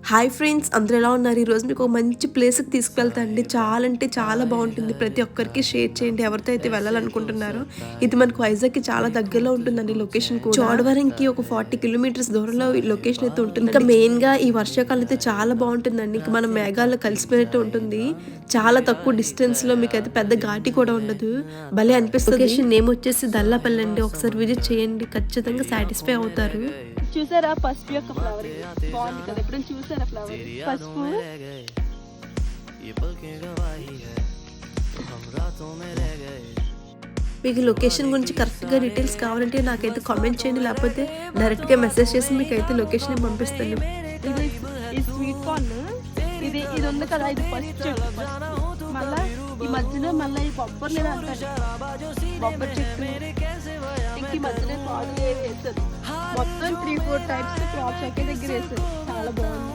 Hi friends, అందరూ ఎలా ఉన్నారు? ఈరోజు మీకు ఒక మంచి ప్లేస్‌కి తీసుకెళ్తా అండి. చాలా అంటే చాలా బావుంటుంది. ప్రతి ఒక్కరికి షేర్ చేయండి ఎవరితో అయితే వెళ్ళాలనుకుంటున్నారో. ఇది మనకు వైజాగ్‌కి చాలా దగ్గరలో ఉంటుందండి లొకేషన్ కూడా. చోడవరంకి ఒక 40 కిలోమీటర్స్ దూరంలో ఈ లొకేషన్ అయితే ఉంటుందండి. ఇంకా మెయిన్‌గా ఈ వర్షాకాలం అయితే చాలా బావుంటుందండి. ఇంక మనం మేఘాల్లో కలిసిపోయినట్టు ఉంటుంది. చాలా తక్కువ డిస్టెన్స్‌లో మీకైతే పెద్ద ఘాటి కూడా ఉండదు. భలే అనిపిస్తది. లొకేషన్ నేమ్ వచ్చేసి దల్లాపల్లి అండి. ఒకసారి విజిట్ చేయండి. ఖచ్చితంగా సాటిస్ఫై అవుతారు. చూసారా పసుపు యొక్క ఫ్లవర్ బాగుంది కదా? ఎప్పుడైనా చూసారా ఫ్లవర్ పసుపు? మీకు లొకేషన్ గురించి కరెక్ట్‌గా డీటెయిల్స్ కావాలంటే నాకైతే కామెంట్ చేయండి. లేకపోతే డైరెక్ట్‌గా మెసేజ్ చేసి మీకైతే లొకేషన్ పంపిస్తాను. ఇది ఈ స్వీట్ కార్న్, ఇది ఉంది కదా, ఇది ఫస్ట్ చెట్టు. మళ్ళా ఈ మధ్యలో మళ్ళీ ఈ బొబ్బర్లు ఏదో అంటారు, బొబ్బర్ చెట్టు. ఇంక ఈ మధ్యలో పాదులు వేసారు. మొత్తం 3-4 టైప్స్ క్రాప్స్ ఒకే దగ్గర వేసారు. చాలా బాగుంది.